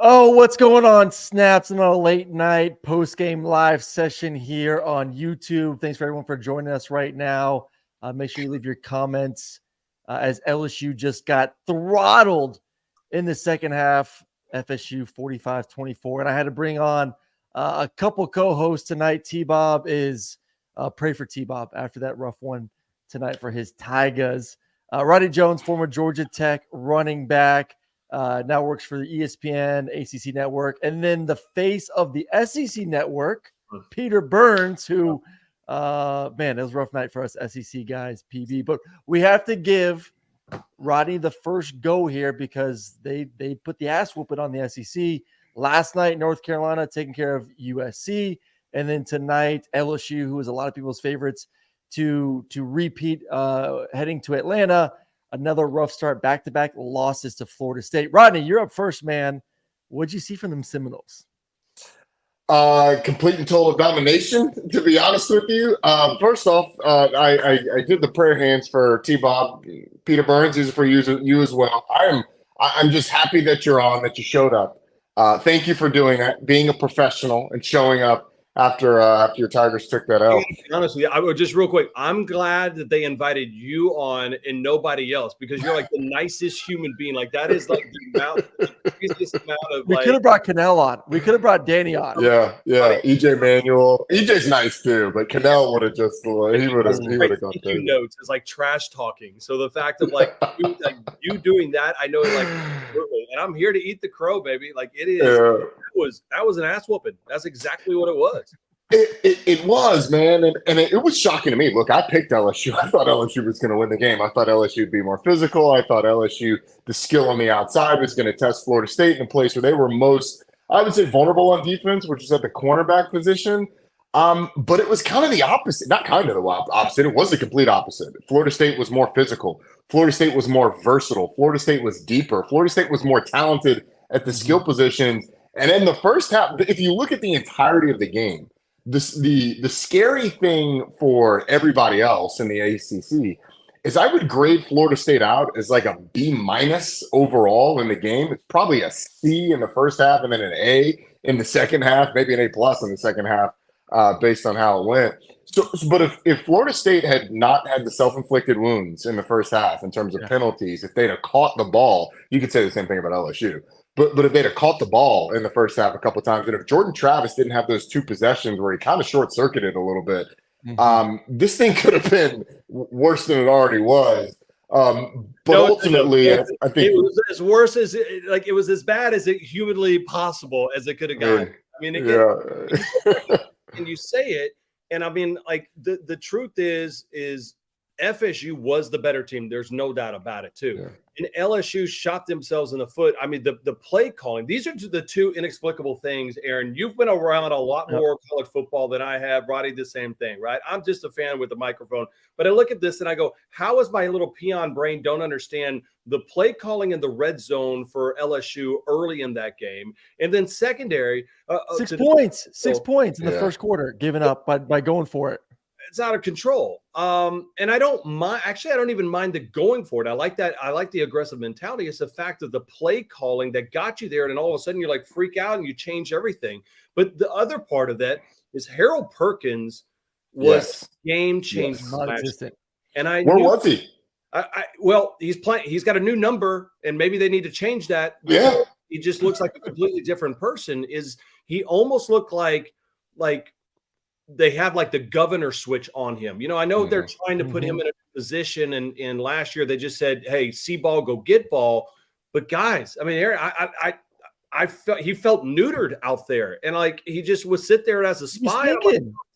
Oh, what's going on, Snaps, and a late night post-game live session here on YouTube. Thanks for everyone for joining us right now. Make sure you leave your comments as LSU just got throttled in the second half, FSU 45-24. And I had to bring on a couple co-hosts tonight. T-Bob is pray for T-Bob after that rough one tonight for his Tigers. Roddy Jones, former Georgia Tech running back. Now works for the ESPN ACC network. And then the face of the SEC network, Peter Burns, who, man, it was a rough night for us SEC guys, PB. But we have to give Roddy the first go here because they put the ass whooping on the SEC. Last night, North Carolina taking care of USC. And then tonight, LSU, who is a lot of people's favorites to repeat heading to Atlanta. Another rough start, back-to-back losses to Florida State. Rodney, you're up first, man. What'd you see from them Seminoles? Complete and total domination, to be honest with you. First off, I did the prayer hands for T-Bob, Peter Burns. These are for you as well. I'm just happy that you're on, that you showed up. Thank you for doing that, being a professional and showing up after your Tigers took that out. Honestly, I would just real quick. I'm glad that they invited you on and nobody else because you're like the nicest human being. Like that is like the easiest amount of. We could have brought Cannell on. We could have brought Danny on. Yeah. EJ Manuel. EJ's nice too, but Cannell would have just he would have gone crazy. Notes is like trash talking. So the fact of you doing that, I know like, and I'm here to eat the crow, baby. Like it is. Yeah. That was an ass whooping. That's exactly what it was. It was, man, and it was shocking to me. Look, I picked LSU. I thought LSU was going to win the game. I thought LSU would be more physical. I thought LSU, the skill on the outside, was going to test Florida State in a place where they were most, I would say, vulnerable on defense, which is at the cornerback position. But it was kind of the opposite. Not kind of the opposite. It was the complete opposite. Florida State was more physical. Florida State was more versatile. Florida State was deeper. Florida State was more talented at the skill positions. And in the first half, if you look at the entirety of the game, the scary thing for everybody else in the ACC is I would grade Florida State out as like a B- overall in the game. It's probably a C in the first half and then an A in the second half, maybe an A+ in the second half, based on how it went. But if Florida State had not had the self-inflicted wounds in the first half in terms of penalties, if they'd have caught the ball, you could say the same thing about LSU. But if they'd have caught the ball in the first half a couple of times, and if Jordan Travis didn't have those two possessions where he kind of short-circuited a little bit, this thing could have been worse than it already was. Ultimately, I think it was as worse as it was as bad as it humanly possible as it could have gotten. I mean, and you say it, and I mean, like the truth is FSU was the better team. There's no doubt about it, too. Yeah. And LSU shot themselves in the foot. I mean, the play calling, these are the two inexplicable things, Aaron. You've been around a lot more college football than I have. Roddy, the same thing, right? I'm just a fan with the microphone. But I look at this and I go, how is my little peon brain don't understand the play calling in the red zone for LSU early in that game? And then secondary. 6 points. 6 points in the first quarter given up by going for it. It's out of control. And I don't mind. Actually, I don't even mind the going for it. I like that. I like the aggressive mentality. It's the fact of the play calling that got you there. And then all of a sudden you're like freak out and you change everything. But the other part of that is Harold Perkins was game changing. Non-existent. And where was he? Well, he's playing. He's got a new number, and maybe they need to change that. Yeah. He just looks like a completely different person. He almost looked like they have like the governor switch on him. You know, I know they're trying to put him in a position, and last year they just said, hey, see ball, go get ball. But guys, I mean, Aaron, I felt he felt neutered out there, and like he just would sit there as a spy.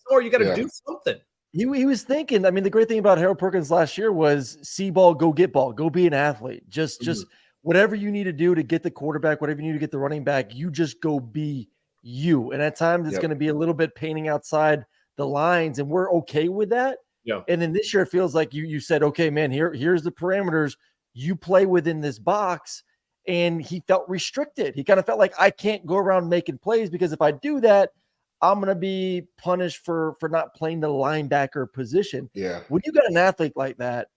Or you got to do something. He was thinking. I mean, the great thing about Harold Perkins last year was see ball, go get ball, go be an athlete. Just whatever you need to do to get the quarterback, whatever you need to get the running back, you just go be you. And at times it's going to be a little bit painting outside the lines, and we're okay with that. Yeah. And then this year it feels like you said, okay, man, here's the parameters. You play within this box. And he felt restricted. He kind of felt like I can't go around making plays because if I do that, I'm going to be punished for not playing the linebacker position. Yeah. When you got an athlete like that,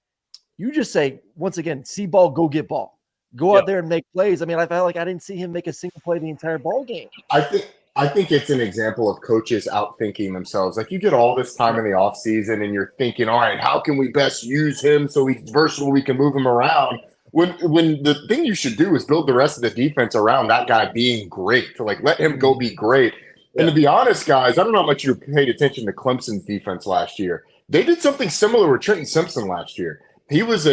you just say, once again, see ball, go get ball. go out there and make plays. I mean, I felt like I didn't see him make a single play the entire ball game. I think it's an example of coaches outthinking themselves. Like, you get all this time in the offseason and you're thinking, all right, how can we best use him so he's versatile, we can move him around? When the thing you should do is build the rest of the defense around that guy being great, to like let him go be great. And to be honest, guys, I don't know how much you paid attention to Clemson's defense last year. They did something similar with Trenton Simpson last year. He was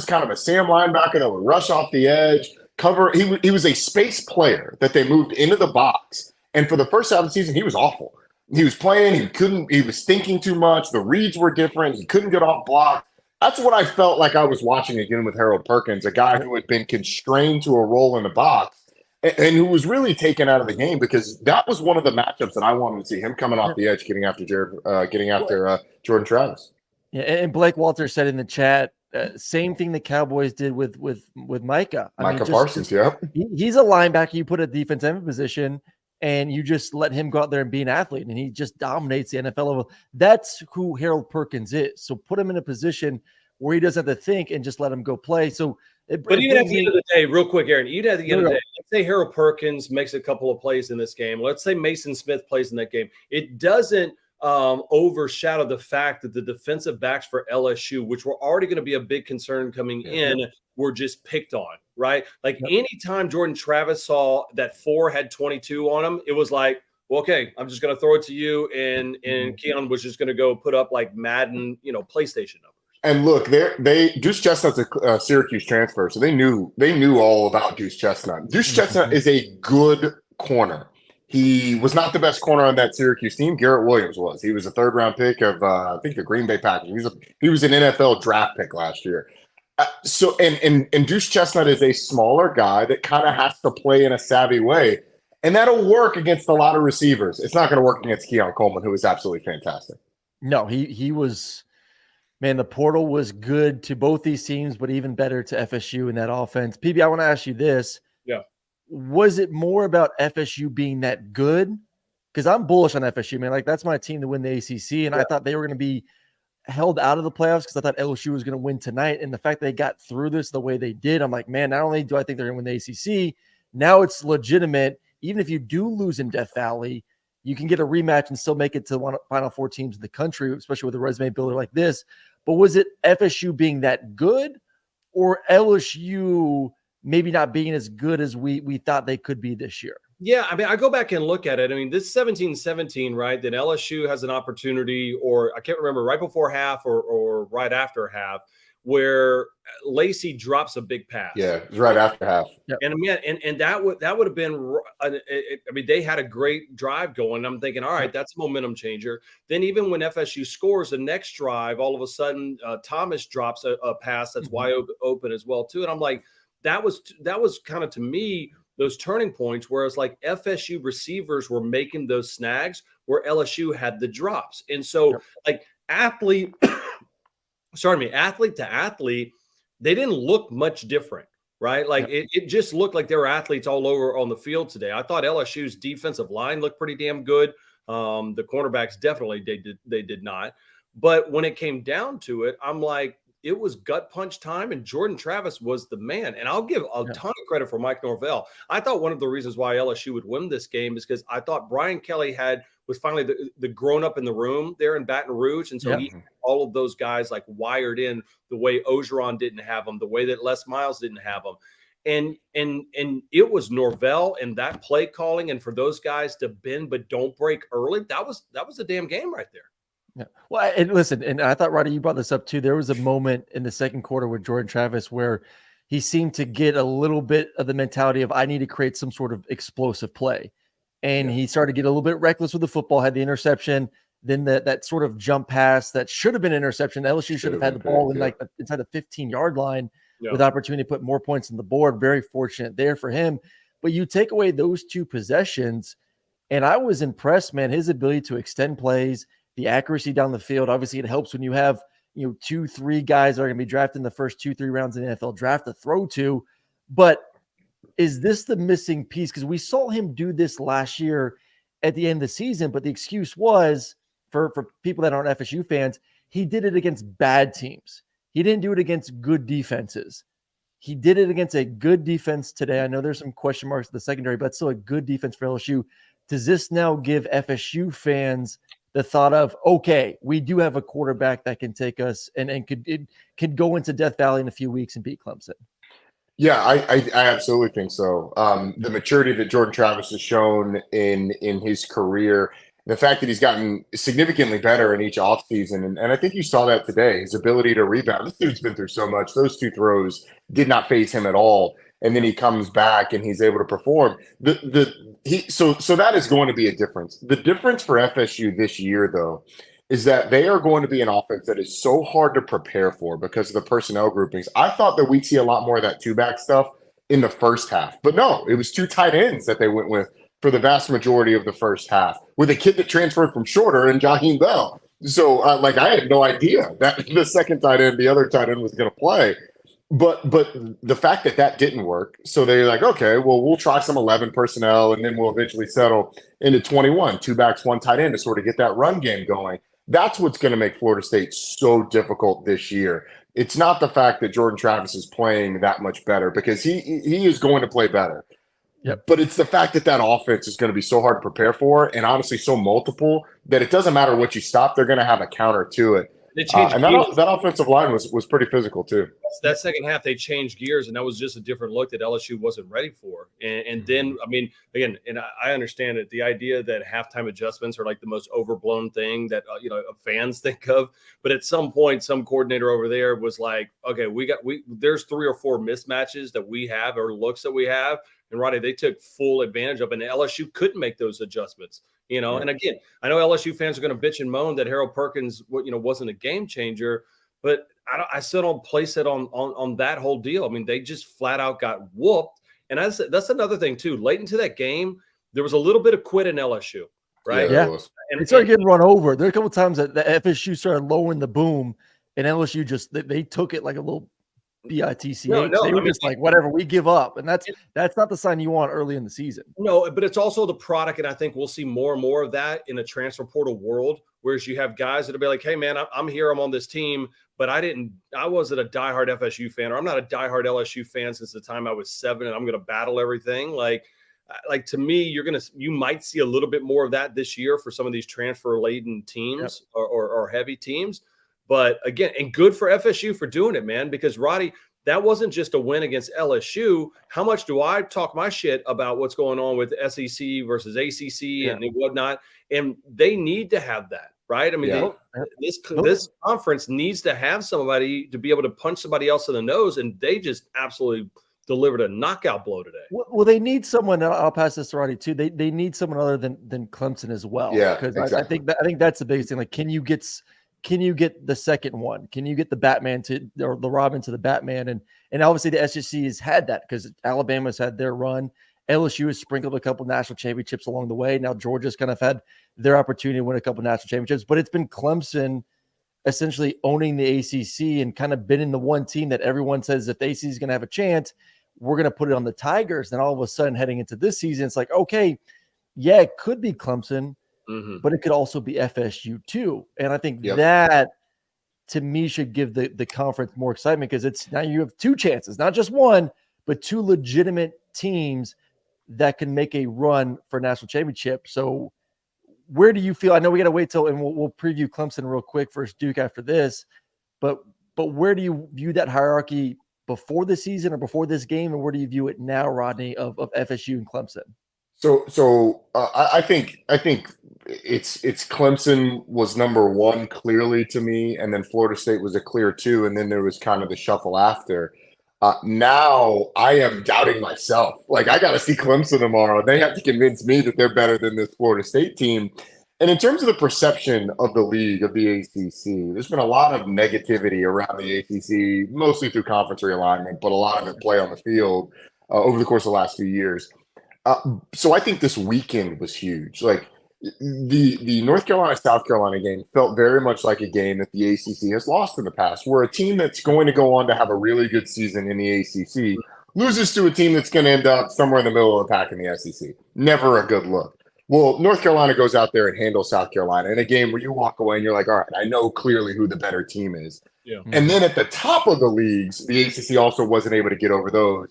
kind of a Sam linebacker that would rush off the edge, cover. He was a space player that they moved into the box. And for the first half of the season, he was awful. He was playing. He was thinking too much. The reads were different. He couldn't get off block. That's what I felt like I was watching again with Harold Perkins, a guy who had been constrained to a role in the box and who was really taken out of the game, because that was one of the matchups that I wanted to see, him coming off the edge, getting after Jordan Travis. Yeah, and Blake Walter said in the chat, same thing the Cowboys did with Micah. Micah Parsons, yeah. He's a linebacker. You put a defense end position, and you just let him go out there and be an athlete, and he just dominates the NFL level. That's who Harold Perkins is. So put him in a position where he doesn't have to think and just let him go play. So, but even at the end of the day, real quick, Aaron, even at the end of the day, let's say Harold Perkins makes a couple of plays in this game. Let's say Mason Smith plays in that game. It doesn't overshadow the fact that the defensive backs for LSU, which were already going to be a big concern coming in, were just picked on, right? Like anytime Jordan Travis saw that 4 had 22 on him, it was like, well, okay, I'm just going to throw it to you. And Keon was just going to go put up like Madden, PlayStation numbers. And look, Deuce Chestnut's a Syracuse transfer, so they knew all about Deuce Chestnut. Deuce Chestnut is a good corner. He was not the best corner on that Syracuse team. Garrett Williams was. He was a third-round pick of, I think, the Green Bay Packers. He was an NFL draft pick last year. And Deuce Chestnut is a smaller guy that kind of has to play in a savvy way, and that'll work against a lot of receivers. It's not going to work against Keon Coleman, who is absolutely fantastic. No, he was. Man, the portal was good to both these teams, but even better to FSU in that offense. PB, I want to ask you this. Yeah. Was it more about FSU being that good? Because I'm bullish on FSU, man. Like, that's my team to win the ACC, and I thought they were going to be held out of the playoffs because I thought LSU was going to win tonight. And the fact they got through this the way they did, I'm like, man, not only do I think they're going to win the ACC, now it's legitimate. Even if you do lose in Death Valley, you can get a rematch and still make it to one of the Final Four teams in the country, especially with a resume builder like this. But was it FSU being that good, or LSU maybe not being as good as we thought they could be this year? Yeah, I mean, I go back and look at it. I mean, this 17-17, right? Then LSU has an opportunity, or I can't remember, right before half or right after half, where Lacey drops a big pass. Yeah, it was right after half. Yep. And and that would have been. I mean, they had a great drive going. I'm thinking, all right, that's a momentum changer. Then even when FSU scores the next drive, all of a sudden Thomas drops a pass that's wide open as well too. And I'm like, that was kind of, to me, those turning points where it's like FSU receivers were making those snags where LSU had the drops. And so like athlete to athlete, they didn't look much different, right? Like it just looked like there were athletes all over on the field today. I thought LSU's defensive line looked pretty damn good. The cornerbacks definitely they did not. But when it came down to it, I'm like, it was gut punch time, and Jordan Travis was the man. And I'll give a ton of credit for Mike Norvell. I thought one of the reasons why LSU would win this game is because I thought Brian Kelly was finally the grown up in the room there in Baton Rouge. And so he had all of those guys like wired in the way Ogeron didn't have them, the way that Les Miles didn't have them. And it was Norvell and that play calling, and for those guys to bend but don't break early, that was a damn game right there. Yeah. Well, and listen, and I thought, Roddy, you brought this up too. There was a moment in the second quarter with Jordan Travis where he seemed to get a little bit of the mentality of, I need to create some sort of explosive play. And he started to get a little bit reckless with the football, had the interception, then that sort of jump pass that should have been an interception. LSU should have had the ball in like inside the 15-yard line with opportunity to put more points on the board. Very fortunate there for him. But you take away those two possessions, and I was impressed, man, his ability to extend plays, the accuracy down the field. Obviously, it helps when you have 2-3 guys that are going to be drafted in the first 2-3 rounds in the NFL draft to throw to. But is this the missing piece? Because we saw him do this last year at the end of the season, but the excuse was for people that aren't FSU fans, he did it against bad teams. He didn't do it against good defenses. He did it against a good defense today. I know there's some question marks in the secondary, but still a good defense for LSU. Does this now give FSU fans the thought of, okay, we do have a quarterback that can take us and could go into Death Valley in a few weeks and beat Clemson? Yeah, I absolutely think so. The maturity that Jordan Travis has shown in his career, the fact that he's gotten significantly better in each offseason, and I think you saw that today, his ability to rebound. This dude's been through so much. Those 2 throws did not faze him at all. And then he comes back and he's able to perform. So that is going to be a difference. The difference for FSU this year, though, is that they are going to be an offense that is so hard to prepare for because of the personnel groupings. I thought that we'd see a lot more of that 2-back stuff in the first half, but no, it was 2 tight ends that they went with for the vast majority of the first half, with a kid that transferred from Shorter and Jaheim Bell. So, I had no idea that the second tight end, the other tight end, was going to play. But the fact that didn't work, so they're like, okay, well, we'll try some 11 personnel, and then we'll eventually settle into 21, 2 backs, 1 tight end to sort of get that run game going. That's what's going to make Florida State so difficult this year. It's not the fact that Jordan Travis is playing that much better, because he is going to play better. Yep. But it's the fact that offense is going to be so hard to prepare for, and honestly so multiple, that it doesn't matter what you stop, they're going to have a counter to it. And that offensive line was pretty physical too. That second half, they changed gears, and that was just a different look that LSU wasn't ready for. And then, I mean, again, and I understand it, the idea that halftime adjustments are like the most overblown thing that fans think of. But at some point, some coordinator over there was like, okay, there's 3 or 4 mismatches that we have, or looks that we have. And Roddy, they took full advantage of it, and LSU couldn't make those adjustments. And again, I know LSU fans are going to bitch and moan that Harold Perkins, wasn't a game changer, but I still don't place it on that whole deal. I mean, they just flat out got whooped, and that's another thing too. Late into that game, there was a little bit of quit in LSU, right? Yeah. And it started getting run over. There were a couple of times that the FSU started lowering the boom, and LSU just they took it like a little BITCH. No, they were just like, whatever, we give up. And that's not the sign you want early in the season. No, but it's also the product, and I think we'll see more and more of that in a transfer portal world, whereas you have guys that'll be like, hey, man, I'm here, I'm on this team, but I wasn't a diehard FSU fan, or I'm not a diehard LSU fan since the time I was 7, and I'm going to battle everything. Like to me, you might see a little bit more of that this year for some of these transfer-laden teams. Yep. or heavy teams. But again, and good for FSU for doing it, man, because Roddy, that wasn't just a win against LSU. How much do I talk my shit about what's going on with SEC versus ACC and whatnot? And they need to have that, right? I mean, this conference needs to have somebody to be able to punch somebody else in the nose, and they just absolutely delivered a knockout blow today. Well, they need someone. I'll pass this to Roddy too. They need someone other than Clemson as well. Yeah, because exactly. I think that's the biggest thing. Like, can you get the second one? Can you get the Batman or the Robin to the Batman? And obviously the SEC has had that because Alabama's had their run. LSU has sprinkled a couple national championships along the way. Now Georgia's kind of had their opportunity to win a couple national championships, but it's been Clemson essentially owning the ACC and kind of been in the one team that everyone says if the ACC is going to have a chance, we're going to put it on the Tigers. Then all of a sudden heading into this season, it's like, okay, yeah, it could be Clemson, but it could also be FSU too. And I think that, to me, should give the conference more excitement, because it's now you have 2 chances, not just one, but 2 legitimate teams that can make a run for national championship. So where do you feel? I know we got to wait till, and we'll preview Clemson real quick versus Duke after this, but where do you view that hierarchy before the season or before this game, and where do you view it now, Rodney, of FSU and Clemson? So I think it's Clemson was number 1 clearly to me, and then Florida State was a clear 2, and then there was kind of the shuffle after. Now I am doubting myself. Like, I got to see Clemson tomorrow. They have to convince me that they're better than this Florida State team. And in terms of the perception of the league, of the ACC, there's been a lot of negativity around the ACC, mostly through conference realignment, but a lot of it play on the field over the course of the last few years. So I think this weekend was huge. Like, the North Carolina-South Carolina game felt very much like a game that the ACC has lost in the past, where a team that's going to go on to have a really good season in the ACC loses to a team that's going to end up somewhere in the middle of the pack in the SEC. Never a good look. Well, North Carolina goes out there and handles South Carolina in a game where you walk away and you're like, all right, I know clearly who the better team is. Yeah. And then at the top of the leagues, the ACC also wasn't able to get over those.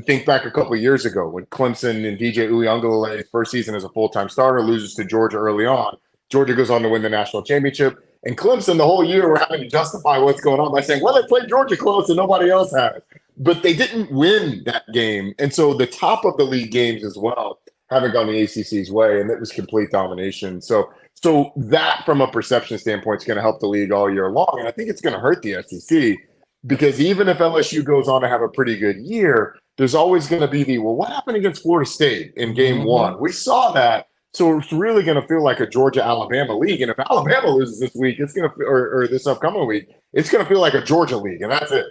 Think back a couple of years ago when Clemson and DJ Uiagalelei, first season as a full-time starter, loses to Georgia early on. Georgia goes on to win the national championship. And Clemson, the whole year, we're having to justify what's going on by saying, well, they played Georgia close and nobody else has. But they didn't win that game. And so the top of the league games as well haven't gone the ACC's way, and it was complete domination. So that, from a perception standpoint, is going to help the league all year long. And I think it's going to hurt the SEC because even if LSU goes on to have a pretty good year, there's always going to be well, what happened against Florida State in game one? We saw that. So it's really going to feel like a Georgia-Alabama league. And if Alabama loses this week, it's going to, or this upcoming week, it's going to feel like a Georgia league, and that's it.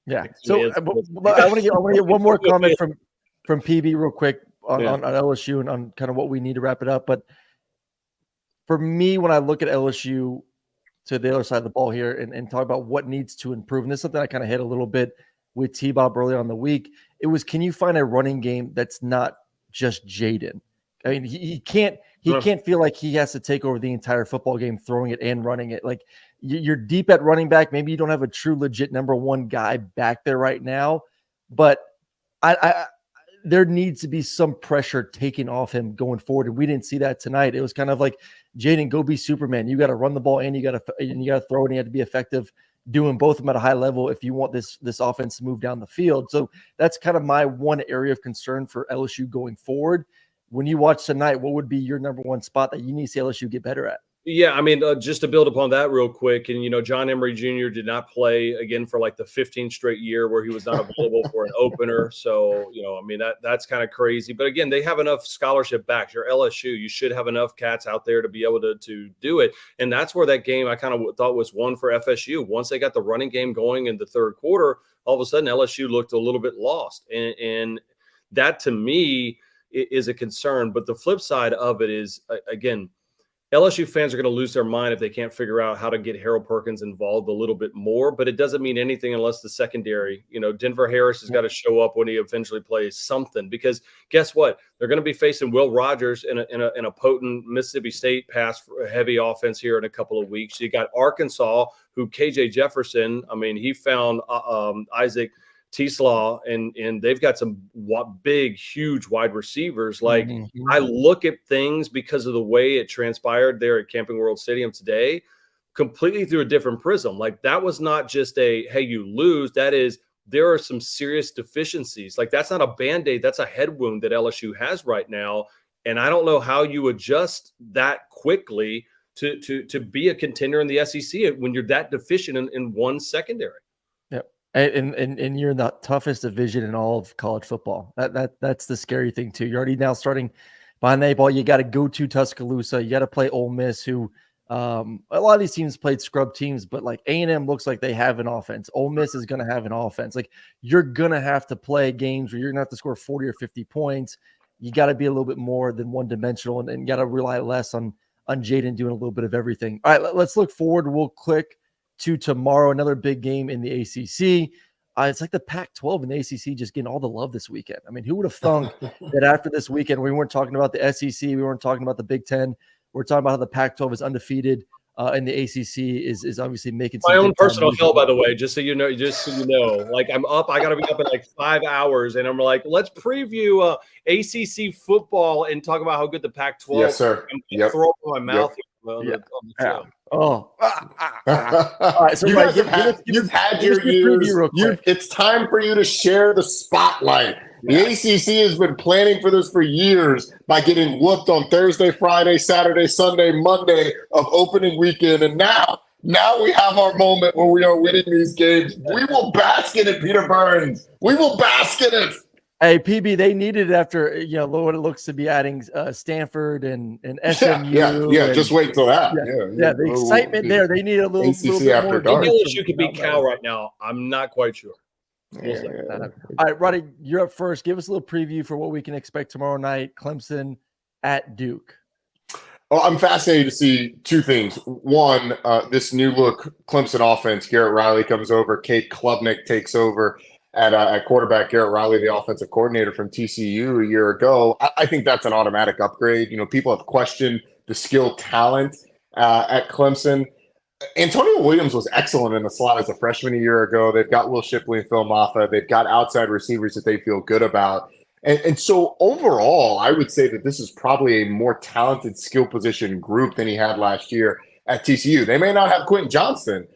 Yeah. So I want to get one more comment from PB real quick on LSU and on kind of what we need to wrap it up. But for me, when I look at LSU to the other side of the ball here and talk about what needs to improve, and this is something I kind of hit a little bit with T-Bob early on the week, it was, can you find a running game that's not just Jaden? I mean, he can't feel like he has to take over the entire football game, throwing it and running it. Like, you're deep at running back. Maybe you don't have a true legit number one guy back there right now, but there needs to be some pressure taken off him going forward. And we didn't see that tonight. It was kind of like, Jaden, go be Superman. You got to run the ball and you got to throw it, and you have to be effective doing both of them at a high level if you want this offense to move down the field. So that's kind of my one area of concern for LSU going forward. When you watch tonight, what would be your number one spot that you need to see LSU get better at? Yeah, I mean, just to build upon that real quick, and, John Emery Jr. did not play again for like the 15th straight year where he was not available for an opener. So, I mean, that's kind of crazy. But again, they have enough scholarship backs. You're LSU. You should have enough cats out there to be able to do it. And that's where that game I kind of thought was won for FSU. Once they got the running game going in the third quarter, all of a sudden LSU looked a little bit lost. And that, to me, is a concern. But the flip side of it is, again, LSU fans are going to lose their mind if they can't figure out how to get Harold Perkins involved a little bit more, but it doesn't mean anything unless the secondary, Denver Harris has got to show up when he eventually plays something, because guess what? They're going to be facing Will Rogers in a potent Mississippi State pass heavy offense here in a couple of weeks. You got Arkansas, who KJ Jefferson, I mean, he found Isaac T-Slaw, and they've got some big, huge wide receivers. Like, I look at things because of the way it transpired there at Camping World Stadium today, completely through a different prism. Like, that was not just a, hey, you lose. That is, there are some serious deficiencies. Like, that's not a Band-Aid. That's a head wound that LSU has right now. And I don't know how you adjust that quickly to be a contender in the SEC when you're that deficient in one secondary. And you're in the toughest division in all of college football. That's the scary thing too. You're already now starting behind the eight ball. You got to go to Tuscaloosa. You got to play Ole Miss, who a lot of these teams played scrub teams, but like A&M looks like they have an offense. Ole Miss is going to have an offense. Like, you're going to have to play games where you're going to have to score 40 or 50 points. You got to be a little bit more than one dimensional, and got to rely less on Jaden doing a little bit of everything. All right, let's look forward. We'll click to tomorrow, another big game in the ACC. It's like the Pac-12 and the ACC just getting all the love this weekend. I mean, who would have thunk that after this weekend we weren't talking about the SEC, we weren't talking about the Big Ten, we're talking about how the Pac-12 is undefeated, and the ACC is obviously making some my own personal hell, by the way, just so you know, like, I'm up, I got to be up in like 5 hours, and I'm like, let's preview ACC football and talk about how good the Pac-12 yes, sir. Yep. Throw up my mouth. Yep. On the show. All right, so you guys you've had your years. It's time for you to share the spotlight. The ACC has been planning for this for years by getting whooped on Thursday, Friday, Saturday, Sunday, Monday of opening weekend, and now we have our moment where we are winning these games. We will bask in it, Peter Burns. We will bask in it. Hey, PB, they needed it after, what it looks to be adding Stanford and SMU. Yeah. Just wait till that. Yeah, the excitement there. They need a little bit after more. dark. LSU could beat Cal right now. I'm not quite sure. All right, Roddy, you're up first. Give us a little preview for what we can expect tomorrow night. Clemson at Duke. Oh, I'm fascinated to see two things. One, this new look Clemson offense. Garrett Riley comes over. Kate Klubnik takes over at quarterback. Garrett Riley, the offensive coordinator from TCU a year ago. I think that's an automatic upgrade. People have questioned the skill talent at Clemson. Antonio Williams was excellent in the slot as a freshman a year ago. They've got Will Shipley and Phil Maffa. They've got outside receivers that they feel good about. And so overall, I would say that this is probably a more talented skill position group than he had last year at TCU. They may not have Quentin Johnston,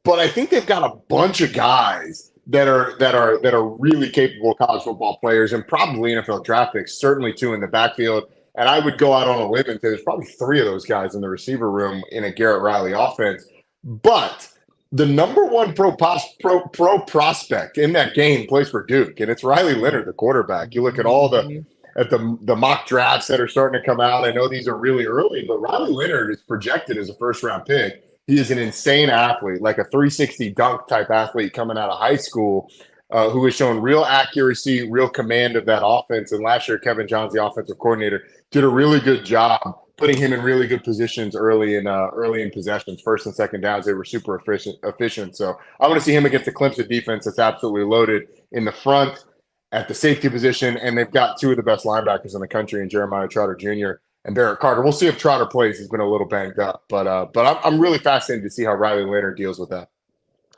but I think they've got a bunch of guys that are really capable college football players and probably NFL draft picks, certainly two in the backfield. And I would go out on a limb and say there's probably three of those guys in the receiver room in a Garrett Riley offense. But the number one pro prospect in that game plays for Duke, and it's Riley Leonard, the quarterback. You look at all the mock drafts that are starting to come out. I know these are really early, but Riley Leonard is projected as a first-round pick. He is an insane athlete, like a 360 dunk type athlete coming out of high school, who has shown real accuracy, real command of that offense. And last year, Kevin Johns, the offensive coordinator, did a really good job putting him in really good positions early in possessions, first and second downs. They were super efficient. So I want to see him against the Clemson defense that's absolutely loaded in the front at the safety position, and they've got two of the best linebackers in the country in Jeremiah Trotter Jr. and Barrett Carter. We'll see if Trotter plays. He's been a little banged up, but I'm really fascinated to see how Riley Leonard deals with that.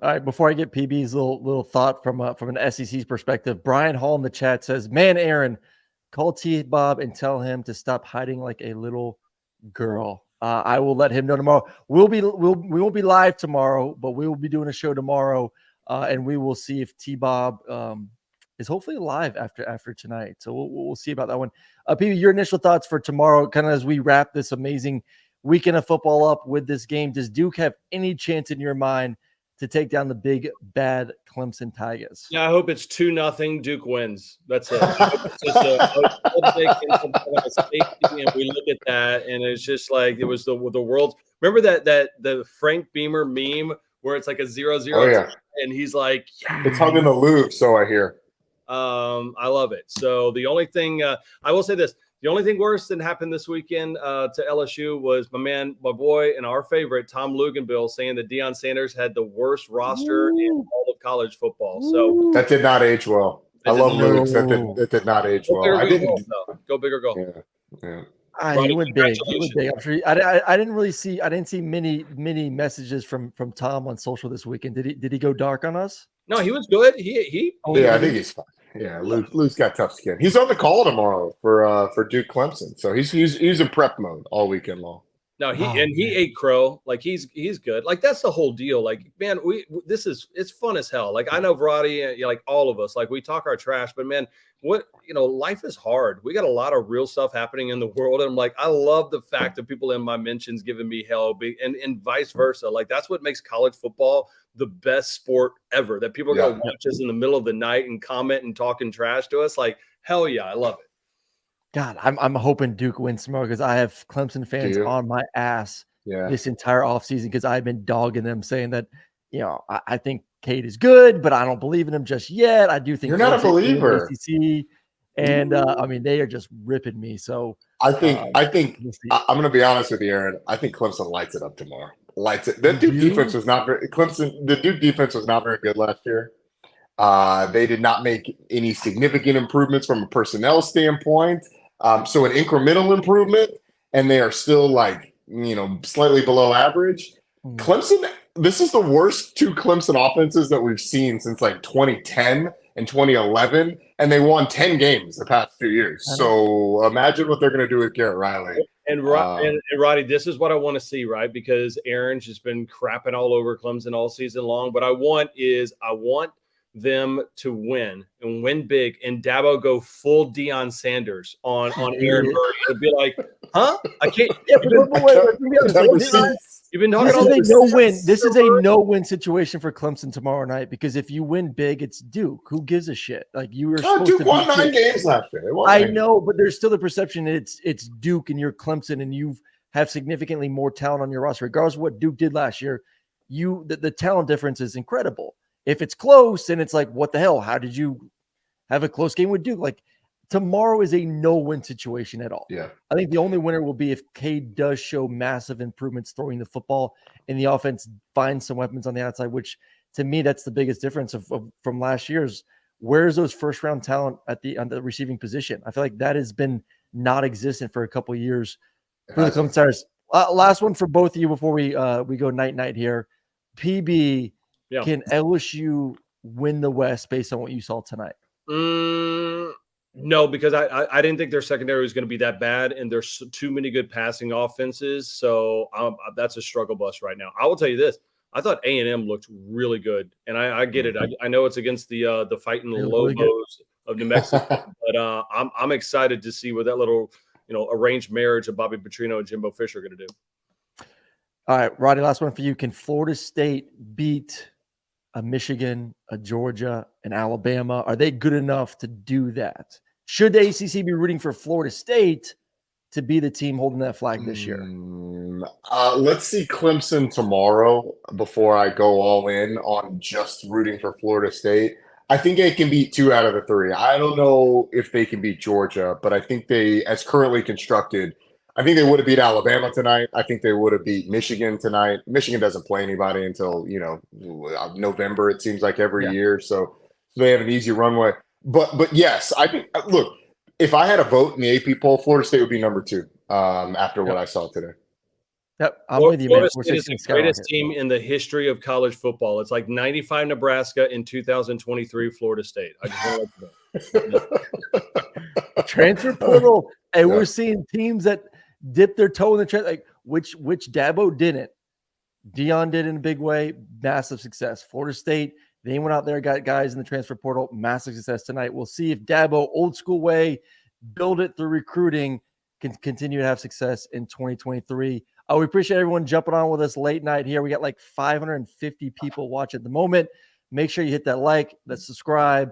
All right, before I get PB's little thought from an SEC's perspective, Brian Hall in the chat says, "Man, Aaron, call T-Bob and tell him to stop hiding like a little girl." I will let him know tomorrow. We won't be live tomorrow, but we will be doing a show tomorrow, and we will see if T-Bob is hopefully live after tonight. So we'll see about that one. PB, your initial thoughts for tomorrow, kind of as we wrap this amazing weekend of football up with this game. Does Duke have any chance in your mind to take down the big bad Clemson Tigers? Yeah, I hope it's 2-0. Duke wins. That's it. It's just a safety, and we look at that, and it's just like it was the world's. Remember that the Frank Beamer meme where it's like a 0-0, oh, yeah. and he's like, yeah. It's hung in the Louvre, so I hear. I love it. So the only thing I will say this. The only thing worse than happened this weekend to LSU was my boy, and our favorite, Tom Luganbill, saying that Deion Sanders had the worst roster in all of college football. So that did not age well. I love Luke. That did not age well. I didn't go big or go. Yeah. He went big. He went big. I'm sure. I didn't see many messages from Tom on social this weekend. Did he go dark on us? No, he was good. I think he's fine. Yeah, Luke's got tough skin. He's on the call tomorrow for Duke Clemson, so he's in prep mode all weekend long. No, he ate crow. Like he's good. Like that's the whole deal. Like man, it's fun as hell. Like I know Roddy, like all of us, like we talk our trash, but man, life is hard. We got a lot of real stuff happening in the world, and I'm like, I love the fact that people in my mentions giving me hell, and vice versa. Like that's what makes college football the best sport ever. That people are gonna watch us in the middle of the night and comment and talking trash to us. Like hell yeah, I love it. God, I'm hoping Duke wins tomorrow because I have Clemson fans on my ass this entire offseason because I've been dogging them, saying that I think Cade is good, but I don't believe in him just yet. I do think you're not a believer. And they are just ripping me. So I think I'm going to be honest with you, Aaron. I think Clemson lights it up tomorrow. Lights it. The Duke defense was not very good last year. They did not make any significant improvements from a personnel standpoint. So an incremental improvement, and they are still slightly below average. Clemson, this is the worst two Clemson offenses that we've seen since 2010 and 2011, and they won 10 games the past 2 years. So imagine what they're going to do with Garrett Riley. And Roddy, this is what I want to see, right? Because Aaron's just been crapping all over Clemson all season long. What I want them to win and win big, and Dabo go full Deion Sanders on Aaron Murray. It'd be like, huh? I can't. You've been talking about this. No-win. This is a no-win situation for Clemson tomorrow night because if you win big, it's Duke. Who gives a shit? Like you were. Duke won 9 games last year. I know, but there's still the perception it's Duke and you're Clemson and you have significantly more talent on your roster, regardless of what Duke did last year. The talent difference is incredible. If it's close and it's like, what the hell? How did you have a close game with Duke? Like tomorrow is a no-win situation at all. Yeah. I think the only winner will be if Cade does show massive improvements throwing the football and the offense finds some weapons on the outside, which to me, that's the biggest difference from last year's. Where's those first-round talent on the receiving position? I feel like that has been non-existent for a couple of years for the Clemson Tigers. Last one for both of you before we go night here. PB, Yeah. can LSU win the West based on what you saw tonight? No, because I didn't think their secondary was going to be that bad, and there's too many good passing offenses. So that's a struggle bus right now. I will tell you this: I thought A&M looked really good, and I get it. I know it's against the fighting Lobos of New Mexico, but I'm excited to see what that little arranged marriage of Bobby Petrino and Jimbo Fisher are going to do. All right, Roddy, last one for you. Can Florida State beat a Michigan, a Georgia, an Alabama? Are they good enough to do that? Should the ACC be rooting for Florida State to be the team holding that flag this year? Let's see Clemson tomorrow before I go all in on just rooting for Florida State. I think they can beat 2 out of the 3. I don't know if they can beat Georgia, but I think they, as currently constructed, I think they would have beat Alabama tonight. I think they would have beat Michigan tonight. Michigan doesn't play anybody until, November, it seems like every year. So they have an easy runway. But yes, I think, look, if I had a vote in the AP poll, Florida State would be number 2 after what I saw today. Yep, I'm with you, man. Florida State is the greatest team in the history of college football. It's like 95 Nebraska in 2023 Florida State. I just want to let you know. Transfer portal, and we're seeing teams that dip their toe in the transfer, like which Dabo didn't. Dion did in a big way, massive success. Florida State, they went out there, got guys in the transfer portal, massive success tonight. We'll see if Dabo, old school way, build it through recruiting, can continue to have success in 2023. We appreciate everyone jumping on with us late night here. We got like 550 people watching at the moment. Make sure you hit that like, that subscribe.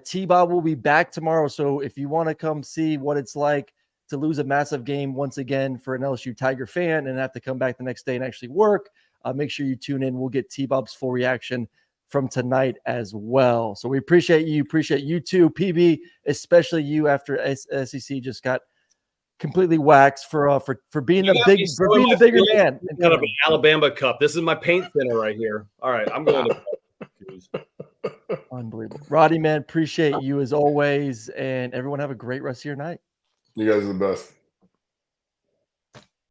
T-Bob will be back tomorrow. So if you want to come see what it's like to lose a massive game once again for an LSU Tiger fan and have to come back the next day and actually work, make sure you tune in. We'll get T-Bob's full reaction from tonight as well. So we appreciate you. Appreciate you too, PB, especially you after SEC just got completely waxed for being the bigger man. Kind of an Alabama Cup. This is my paint thinner right here. All right, I'm going to. Unbelievable. Roddy, man, appreciate you as always, and everyone have a great rest of your night. You guys are the best.